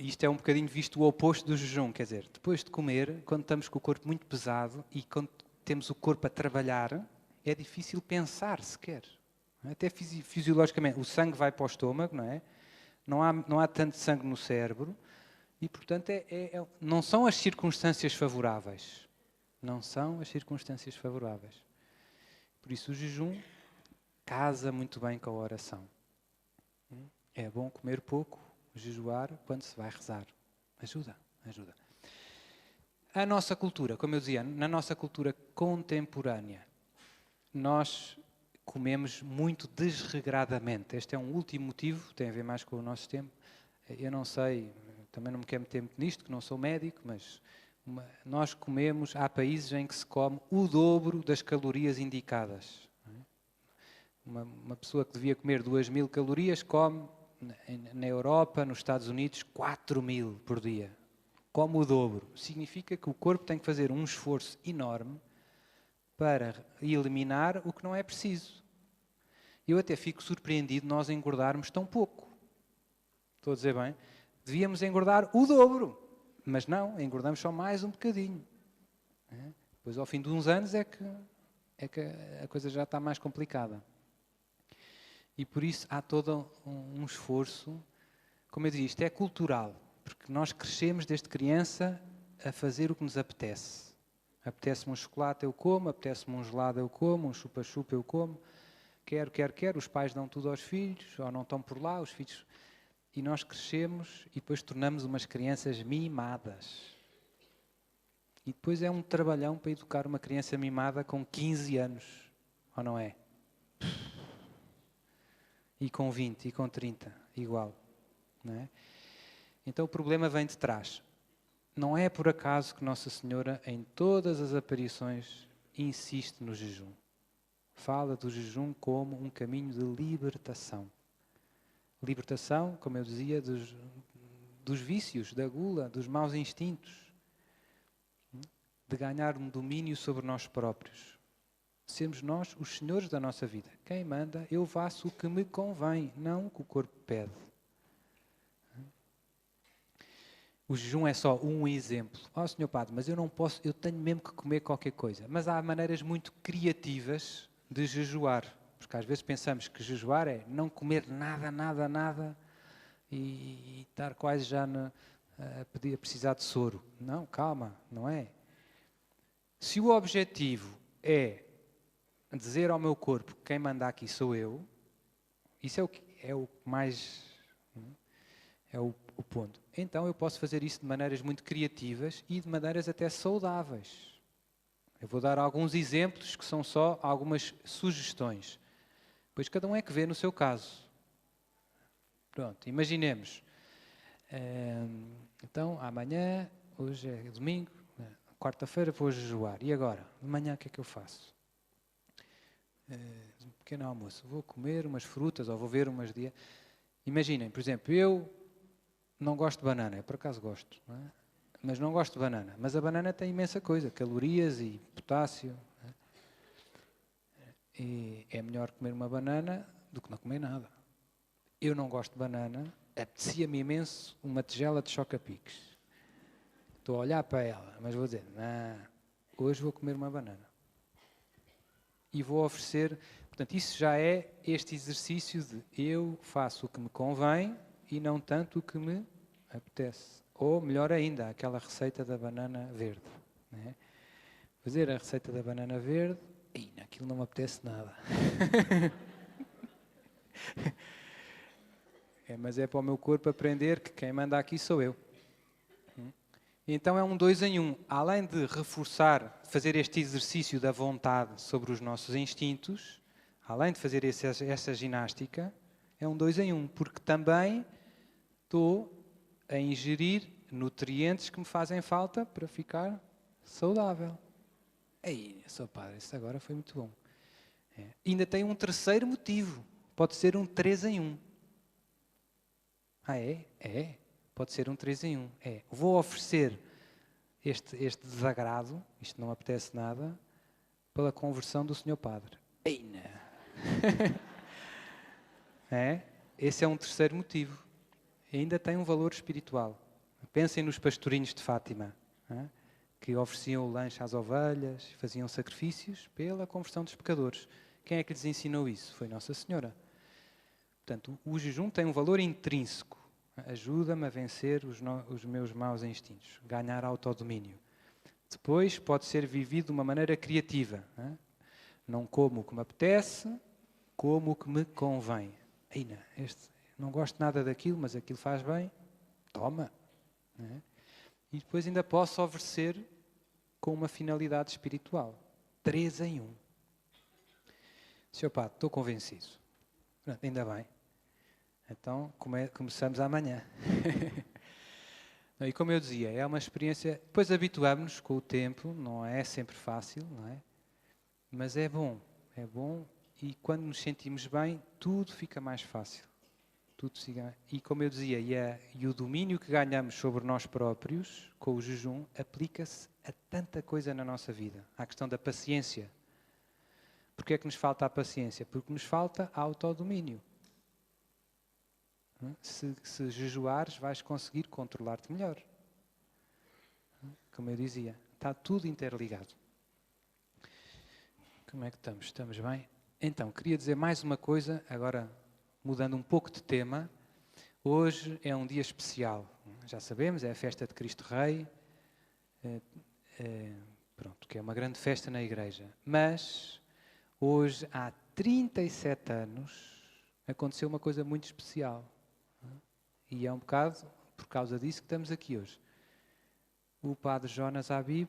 Isto é um bocadinho visto o oposto do jejum, quer dizer, depois de comer, quando estamos com o corpo muito pesado e quando temos o corpo a trabalhar, é difícil pensar sequer. Até fisiologicamente, o sangue vai para o estômago, não é? Não há tanto sangue no cérebro e, portanto, não são as circunstâncias favoráveis. Não são as circunstâncias favoráveis. Por isso o jejum casa muito bem com a oração. É bom comer pouco, jejuar quando se vai rezar. Ajuda. A nossa cultura, como eu dizia, na nossa cultura contemporânea, nós comemos muito desregradamente. Este é um último motivo, tem a ver mais com o nosso tempo. Eu não sei, também não me quero meter muito nisto, que não sou médico, mas nós comemos, há países em que se come o dobro das calorias indicadas. Uma pessoa que devia comer 2.000 calorias come... Na Europa, nos Estados Unidos, 4.000 por dia. Como o dobro. Significa que o corpo tem que fazer um esforço enorme para eliminar o que não é preciso. Eu até fico surpreendido de nós engordarmos tão pouco. Estou a dizer bem? Devíamos engordar o dobro. Mas não, engordamos só mais um bocadinho. Depois, ao fim de uns anos, é que a coisa já está mais complicada. E por isso há todo um esforço, como eu disse, isto é cultural, porque nós crescemos desde criança a fazer o que nos apetece. Apetece-me um chocolate, eu como, apetece-me um gelado, eu como, um chupa-chupa, eu como. quer, os pais dão tudo aos filhos, ou não estão por lá, os filhos... E nós crescemos e depois tornamos umas crianças mimadas. E depois é um trabalhão para educar uma criança mimada com 15 anos, ou não é? E com 20, e com 30, igual. Não é? Então o problema vem de trás. Não é por acaso que Nossa Senhora, em todas as aparições, insiste no jejum. Fala do jejum como um caminho de libertação. Libertação, como eu dizia, dos vícios, da gula, dos maus instintos. De ganhar um domínio sobre nós próprios. Sermos nós os senhores da nossa vida. Quem manda, eu faço o que me convém, não o que o corpo pede. O jejum é só um exemplo. Senhor Padre, mas eu não posso, eu tenho mesmo que comer qualquer coisa. Mas há maneiras muito criativas de jejuar. Porque às vezes pensamos que jejuar é não comer nada e estar quase já a precisar de soro. Não, calma, não é? Se o objetivo é dizer ao meu corpo que quem manda aqui sou eu, isso é o mais... É o ponto. Então eu posso fazer isso de maneiras muito criativas e de maneiras até saudáveis. Eu vou dar alguns exemplos que são só algumas sugestões. Pois cada um é que vê no seu caso. Pronto, imaginemos. Então, amanhã, hoje é domingo, quarta-feira vou jejuar. E agora? De manhã o que é que eu faço? Um pequeno almoço. Vou comer umas frutas ou vou ver umas dias. Imaginem, por exemplo, eu não gosto de banana. Eu por acaso gosto, não é? Mas não gosto de banana. Mas a banana tem imensa coisa. Calorias e potássio. Não é? E é melhor comer uma banana do que não comer nada. Eu não gosto de banana. Apetecia-me imenso uma tigela de choca-piques. Estou a olhar para ela, mas vou dizer, não, hoje vou comer uma banana. E vou oferecer, portanto, isso já é este exercício de eu faço o que me convém e não tanto o que me apetece. Ou, melhor ainda, aquela receita da banana verde. Né? Fazer a receita da banana verde, e aquilo não me apetece nada. Mas é para o meu corpo aprender que quem manda aqui sou eu. Então é um 2 em 1. Além de reforçar, fazer este exercício da vontade sobre os nossos instintos, além de fazer essa ginástica, é um 2 em 1, porque também estou a ingerir nutrientes que me fazem falta para ficar saudável. Ei, Sr. Padre, isso agora foi muito bom. Ainda tem um terceiro motivo. Pode ser um 3 em 1. É? É. Pode ser um 3 em 1. Vou oferecer este desagrado, isto não apetece nada, pela conversão do Sr. Padre. Esse é um terceiro motivo. Ainda tem um valor espiritual. Pensem nos pastorinhos de Fátima, que ofereciam o lanche às ovelhas, faziam sacrifícios pela conversão dos pecadores. Quem é que lhes ensinou isso? Foi Nossa Senhora. Portanto, o jejum tem um valor intrínseco. Ajuda-me a vencer os meus maus instintos, ganhar autodomínio. Depois pode ser vivido de uma maneira criativa. Não como o que me apetece, como o que me convém. Não gosto nada daquilo, mas aquilo faz bem. Toma. E depois ainda posso oferecer com uma finalidade espiritual. 3 em 1. Sr. Padre, estou convencido. Pronto, ainda bem. Então, começamos amanhã. E como eu dizia, é uma experiência... Depois habituamos-nos com o tempo, não é sempre fácil, não é? Mas é bom e quando nos sentimos bem, tudo fica mais fácil. E como eu dizia, e o domínio que ganhamos sobre nós próprios, com o jejum, aplica-se a tanta coisa na nossa vida. À questão da paciência. Porquê é que nos falta a paciência? Porque nos falta autodomínio. Se jejuares, vais conseguir controlar-te melhor. Como eu dizia, está tudo interligado. Como é que estamos? Estamos bem? Então, queria dizer mais uma coisa, agora mudando um pouco de tema. Hoje é um dia especial. Já sabemos, é a festa de Cristo Rei. Pronto, que é uma grande festa na igreja. Mas hoje há 37 anos aconteceu uma coisa muito especial. E é um bocado por causa disso que estamos aqui hoje. O padre Jonas Habib,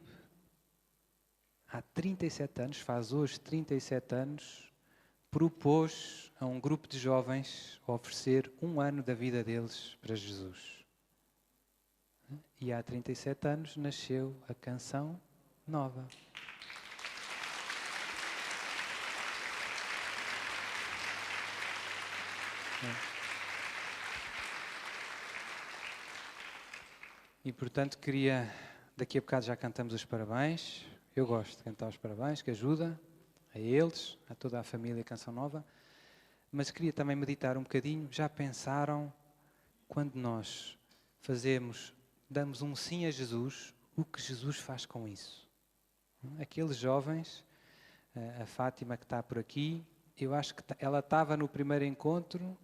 há 37 anos, faz hoje 37 anos, propôs a um grupo de jovens oferecer 1 ano da vida deles para Jesus. E há 37 anos nasceu a Canção Nova. E portanto queria, daqui a bocado já cantamos os parabéns. Eu gosto de cantar os parabéns, que ajuda a eles, a toda a família Canção Nova. Mas queria também meditar um bocadinho. Já pensaram, quando nós damos um sim a Jesus, o que Jesus faz com isso? Aqueles jovens, a Fátima que está por aqui, eu acho que ela estava no primeiro encontro.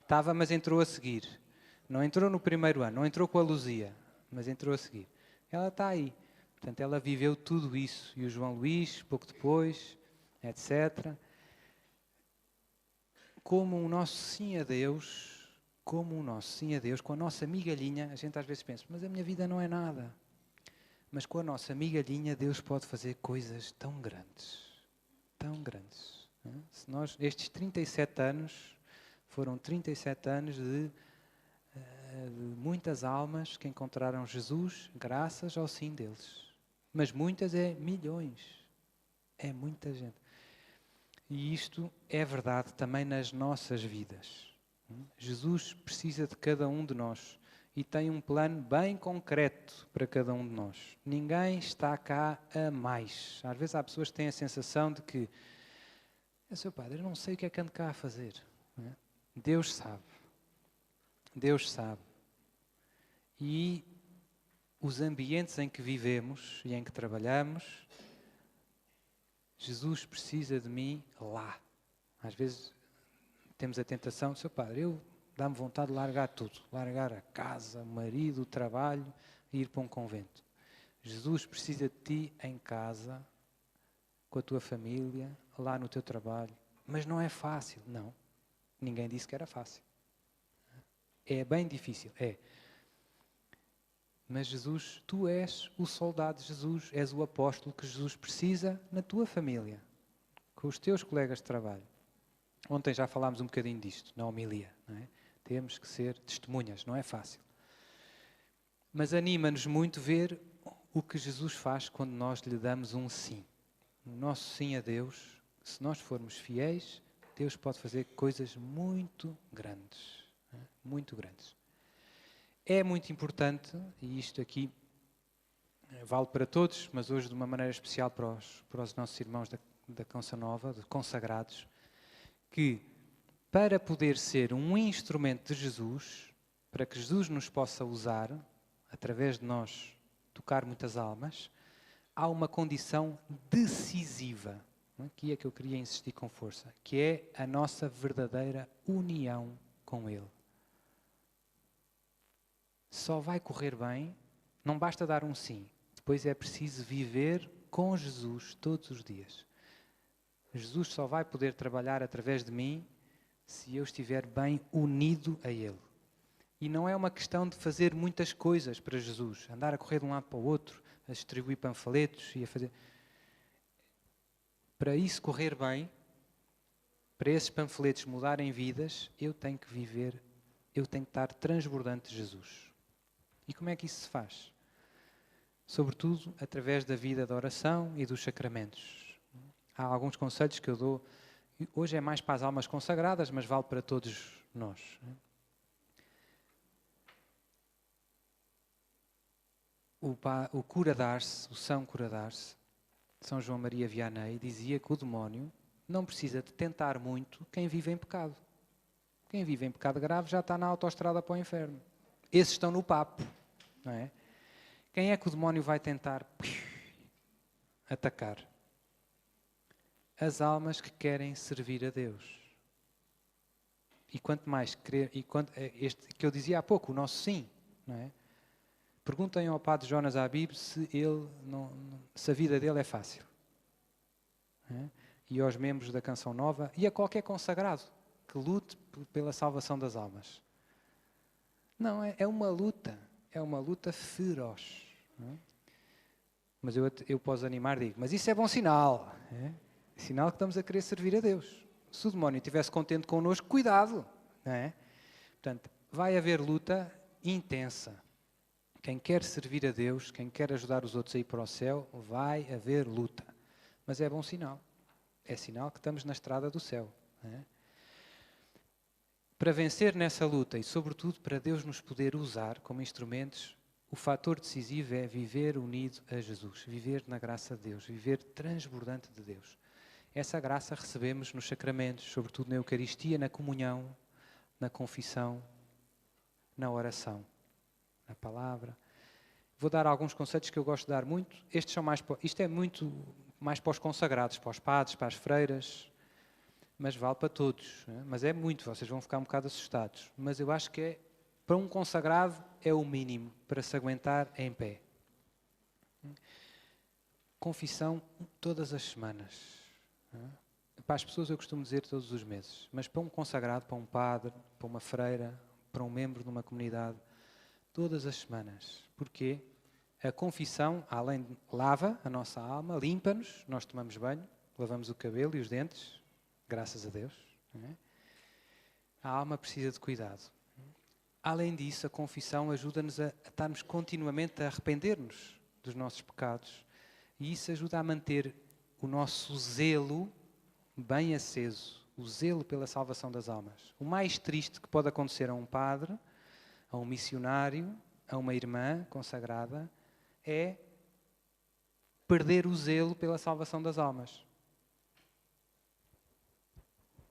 Estava, mas entrou a seguir. Não entrou no primeiro ano, não entrou com a Luzia, mas entrou a seguir. Ela está aí. Portanto, ela viveu tudo isso. E o João Luís, pouco depois, etc. Como o nosso sim a Deus, com a nossa migalhinha, a gente às vezes pensa, mas a minha vida não é nada. Mas com a nossa migalhinha, Deus pode fazer coisas tão grandes. Tão grandes. Estes 37 anos, foram 37 anos de muitas almas que encontraram Jesus graças ao sim deles. Mas muitas é milhões. É muita gente. E isto é verdade também nas nossas vidas. Jesus precisa de cada um de nós e tem um plano bem concreto para cada um de nós. Ninguém está cá a mais. Às vezes há pessoas que têm a sensação de que seu padre, eu não sei o que é que ando cá a fazer. Deus sabe. Deus sabe. E os ambientes em que vivemos e em que trabalhamos, Jesus precisa de mim lá. Às vezes temos a tentação, seu padre, dá-me vontade de largar tudo. Largar a casa, o marido, o trabalho e ir para um convento. Jesus precisa de ti em casa, com a tua família, lá no teu trabalho. Mas não é fácil, não. Ninguém disse que era fácil. É bem difícil, é. Mas Jesus, tu és o soldado de Jesus, és o apóstolo que Jesus precisa na tua família, com os teus colegas de trabalho. Ontem já falámos um bocadinho disto, na homilia, não é? Temos que ser testemunhas, não é fácil. Mas anima-nos muito ver o que Jesus faz quando nós lhe damos um sim. O nosso sim a Deus, se nós formos fiéis, Deus pode fazer coisas muito grandes, não é? Muito grandes. É muito importante, e isto aqui vale para todos, mas hoje de uma maneira especial para os nossos irmãos da Canção Nova, de consagrados, que para poder ser um instrumento de Jesus, para que Jesus nos possa usar, através de nós tocar muitas almas, há uma condição decisiva, que é que eu queria insistir com força, que é a nossa verdadeira união com Ele. Só vai correr bem, não basta dar um sim. Depois é preciso viver com Jesus todos os dias. Jesus só vai poder trabalhar através de mim se eu estiver bem unido a Ele. E não é uma questão de fazer muitas coisas para Jesus, andar a correr de um lado para o outro, a distribuir panfletos e a fazer... Para isso correr bem, para esses panfletos mudarem vidas, eu tenho que viver, eu tenho que estar transbordante de Jesus. E como é que isso se faz? Sobretudo através da vida da oração e dos sacramentos. Há alguns conselhos que eu dou. Hoje é mais para as almas consagradas, mas vale para todos nós. O cura d'Ars, o São Cura d'Ars, São João Maria Vianney, dizia que o demónio não precisa de tentar muito quem vive em pecado. Quem vive em pecado grave já está na autoestrada para o inferno. Esses estão no papo, não é? Quem é que o demónio vai tentar atacar? As almas que querem servir a Deus. E quanto mais querer, este que eu dizia há pouco, o nosso sim, não é? Perguntem ao padre Jonas Habib se a vida dele é fácil. E aos membros da Canção Nova e a qualquer consagrado que lute pela salvação das almas. Não, é uma luta feroz. Mas eu posso animar, digo, mas isso é bom sinal. É sinal que estamos a querer servir a Deus. Se o demónio estivesse contente connosco, cuidado. Não é? Portanto, vai haver luta intensa. Quem quer servir a Deus, quem quer ajudar os outros a ir para o céu, vai haver luta. Mas é bom sinal. É sinal que estamos na estrada do céu. Não é? Para vencer nessa luta e, sobretudo, para Deus nos poder usar como instrumentos, o fator decisivo é viver unido a Jesus, viver na graça de Deus, viver transbordante de Deus. Essa graça recebemos nos sacramentos, sobretudo na Eucaristia, na comunhão, na confissão, na oração, na palavra. Vou dar alguns conceitos que eu gosto de dar muito. Isto é muito mais para os consagrados, para os padres, para as freiras, mas vale para todos. Mas é muito, vocês vão ficar um bocado assustados. Mas eu acho que para um consagrado é o mínimo para se aguentar em pé. Confissão todas as semanas. Para as pessoas eu costumo dizer todos os meses, mas para um consagrado, para um padre, para uma freira, para um membro de uma comunidade, todas as semanas. Porquê? A confissão, além de lava a nossa alma, limpa-nos, nós tomamos banho, lavamos o cabelo e os dentes, graças a Deus. Não é? A alma precisa de cuidado. Além disso, a confissão ajuda-nos a estarmos continuamente a arrepender-nos dos nossos pecados. E isso ajuda a manter o nosso zelo bem aceso, o zelo pela salvação das almas. O mais triste que pode acontecer a um padre, a um missionário, a uma irmã consagrada, é perder o zelo pela salvação das almas.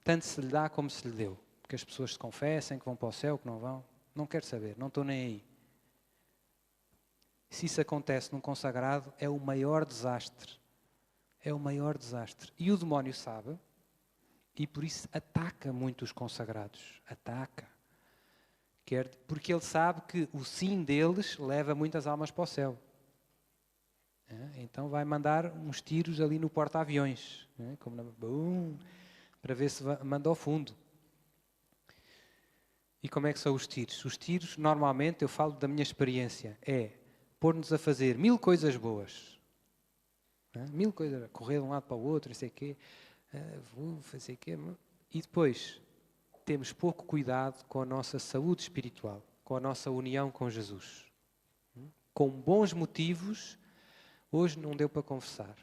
Tanto se lhe dá como se lhe deu. Que as pessoas se confessem, que vão para o céu, que não vão. Não quero saber, não estou nem aí. Se isso acontece num consagrado, é o maior desastre. É o maior desastre. E o demónio sabe, e por isso ataca muito os consagrados. Ataca. Porque ele sabe que o sim deles leva muitas almas para o céu. Então vai mandar uns tiros ali no porta-aviões. Para ver se manda ao fundo. E como é que são os tiros? Os tiros, normalmente, eu falo da minha experiência, é pôr-nos a fazer 1000 coisas boas. 1000 coisas, correr de um lado para o outro, não sei o quê, vou fazer o quê. E depois temos pouco cuidado com a nossa saúde espiritual, com a nossa união com Jesus. Com bons motivos, hoje não deu para confessar,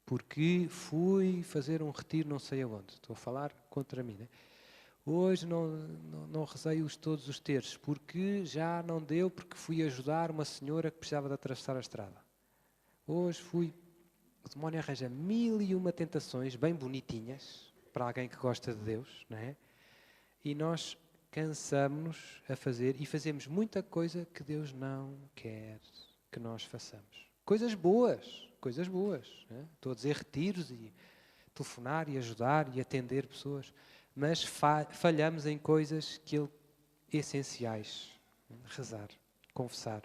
porque fui fazer um retiro não sei aonde. Estou a falar contra mim, né? Hoje não rezei todos os terços, porque já não deu, porque fui ajudar uma senhora que precisava de atravessar a estrada. Hoje fui... O demónio arranja 1001 tentações, bem bonitinhas, para alguém que gosta de Deus, não é? E nós cansamos-nos a fazer, e fazemos muita coisa que Deus não quer que nós façamos. Coisas boas, não é? Estou a dizer retiros, e telefonar, e ajudar, e atender pessoas... Mas falhamos em coisas essenciais. Rezar, confessar,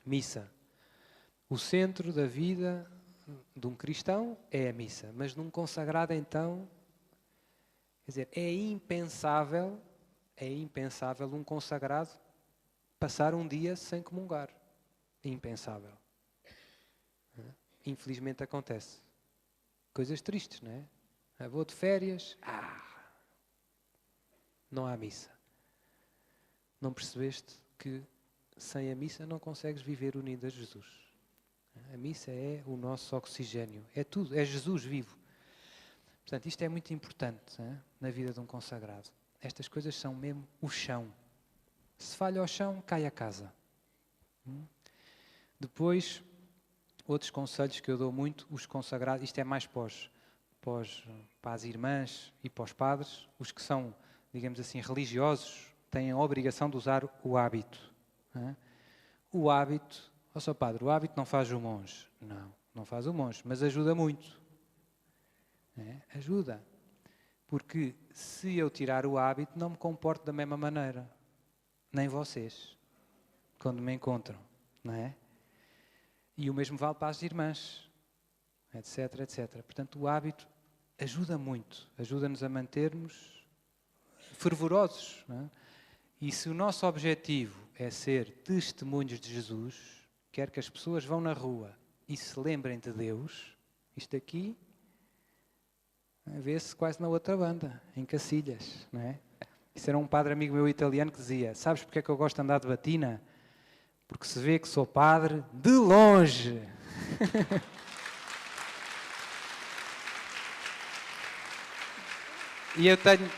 missa. O centro da vida de um cristão é a missa. Mas num consagrado, então, quer dizer, é impensável um consagrado passar um dia sem comungar. Impensável. Infelizmente acontece. Coisas tristes, não é? Vou de férias... Não há missa. Não percebeste que sem a missa não consegues viver unido a Jesus. A missa é o nosso oxigênio. É tudo. É Jesus vivo. Portanto, isto é muito importante na vida de um consagrado. Estas coisas são mesmo o chão. Se falha o chão, cai a casa. Depois, outros conselhos que eu dou muito, os consagrados, isto é mais para as irmãs e para os padres, os que são, digamos assim, religiosos, têm a obrigação de usar o hábito. O hábito, Sr. Padre, o hábito não faz o monge. Não faz o monge, mas ajuda muito. Ajuda. Porque se eu tirar o hábito, não me comporto da mesma maneira. Nem vocês, quando me encontram. Não é? E o mesmo vale para as irmãs. etc, etc. Portanto, o hábito ajuda muito, ajuda-nos a mantermos fervorosos. Não é? E se o nosso objetivo é ser testemunhos de Jesus, quer que as pessoas vão na rua e se lembrem de Deus, isto aqui vê-se quase na outra banda, em Cacilhas, não é? Isso era um padre amigo meu italiano que dizia: sabes porque é que eu gosto de andar de batina? Porque se vê que sou padre de longe. E eu tenho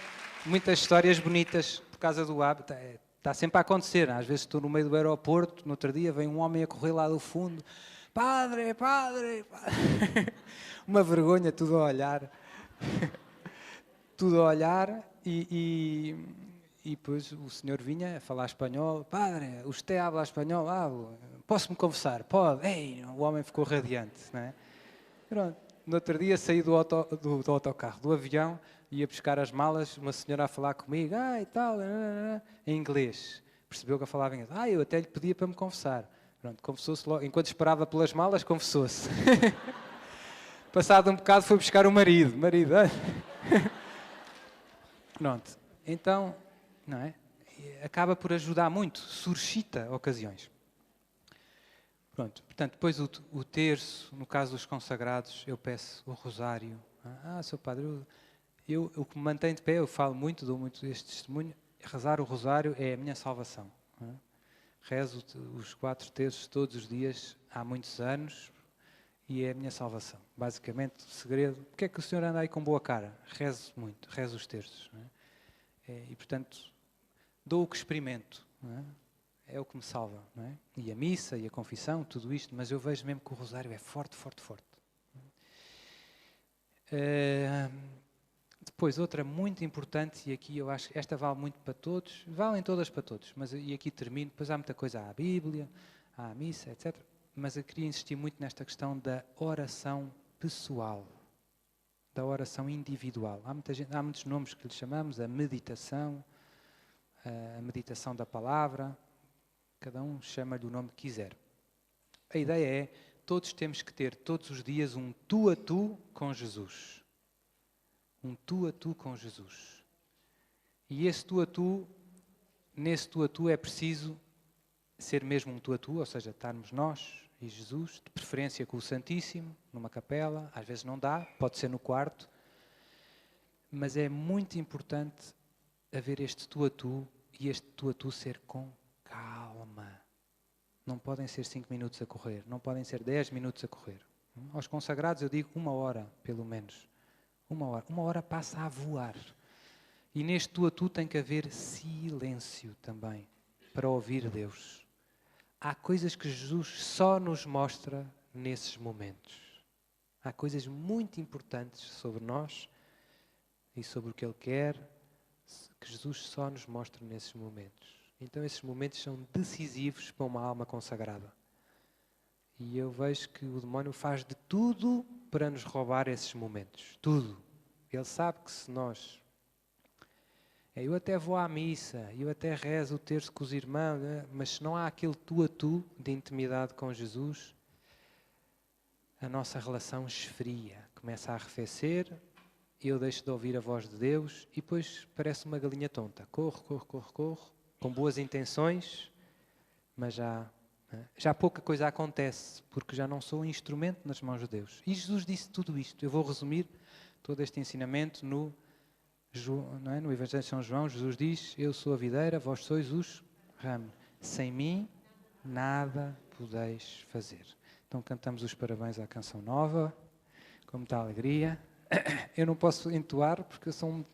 muitas histórias bonitas por causa do hábito. Está sempre a acontecer. Às vezes estou no meio do aeroporto, no outro dia vem um homem a correr lá do fundo. Padre, padre, padre. Uma vergonha, tudo a olhar. Tudo a olhar e depois o senhor vinha a falar espanhol. Padre, usted habla espanhol? Posso-me confessar? Pode. Ei, o homem ficou radiante. Não é? Pronto. No outro dia saí do autocarro, do avião, ia buscar as malas, uma senhora a falar comigo, e tal, em inglês. Percebeu que eu falava inglês. Eu até lhe pedia para me confessar. Pronto, confessou-se logo. Enquanto esperava pelas malas, confessou-se. Passado um bocado foi buscar o marido. Pronto. Então, não é? Acaba por ajudar muito, suscita ocasiões. Pronto, portanto, depois o terço, no caso dos consagrados, eu peço o rosário. Seu padre, o que me mantém de pé, eu falo muito, dou muito este testemunho, rezar o rosário é a minha salvação. Rezo os 4 terços todos os dias, há muitos anos, e é a minha salvação. Basicamente, o segredo, porque é que o senhor anda aí com boa cara? Rezo muito, rezo os terços. E, portanto, dou o que experimento. É o que me salva, não é? E a missa, e a confissão, tudo isto, mas eu vejo mesmo que o rosário é forte, forte, forte. Depois, outra muito importante, e aqui eu acho que esta vale muito para todos, valem todas para todos, mas e aqui termino, depois há muita coisa, há a Bíblia, há a missa, etc. Mas eu queria insistir muito nesta questão da oração pessoal, da oração individual. Há muitos nomes que lhe chamamos, a meditação da palavra, cada um chama-lhe o nome que quiser. A ideia é, todos temos que ter todos os dias um tu a tu com Jesus. Um tu a tu com Jesus. E esse tu a tu, nesse tu a tu é preciso ser mesmo um tu a tu, ou seja, estarmos nós e Jesus, de preferência com o Santíssimo, numa capela, às vezes não dá, pode ser no quarto, mas é muito importante haver este tu a tu e este tu a tu ser com calma. Não podem ser 5 minutos a correr, não podem ser 10 minutos a correr. Aos consagrados eu digo 1 hora, pelo menos. 1 hora. 1 hora passa a voar. E neste tu a tu tem que haver silêncio também, para ouvir Deus. Há coisas que Jesus só nos mostra nesses momentos. Há coisas muito importantes sobre nós e sobre o que Ele quer, que Jesus só nos mostra nesses momentos. Então esses momentos são decisivos para uma alma consagrada. E eu vejo que o demónio faz de tudo para nos roubar esses momentos. Tudo. Ele sabe que se nós... Eu até vou à missa, eu até rezo o terço com os irmãos, mas se não há aquele tu a tu de intimidade com Jesus, a nossa relação esfria, começa a arrefecer, eu deixo de ouvir a voz de Deus e depois parece uma galinha tonta. Corro, com boas intenções, mas já pouca coisa acontece, porque já não sou um instrumento nas mãos de Deus. E Jesus disse tudo isto. Eu vou resumir todo este ensinamento no Evangelho de São João. Jesus diz: eu sou a videira, vós sois os ramos. Sem mim, nada podeis fazer. Então cantamos os parabéns à canção nova, com muita alegria. Eu não posso entoar, porque eu sou um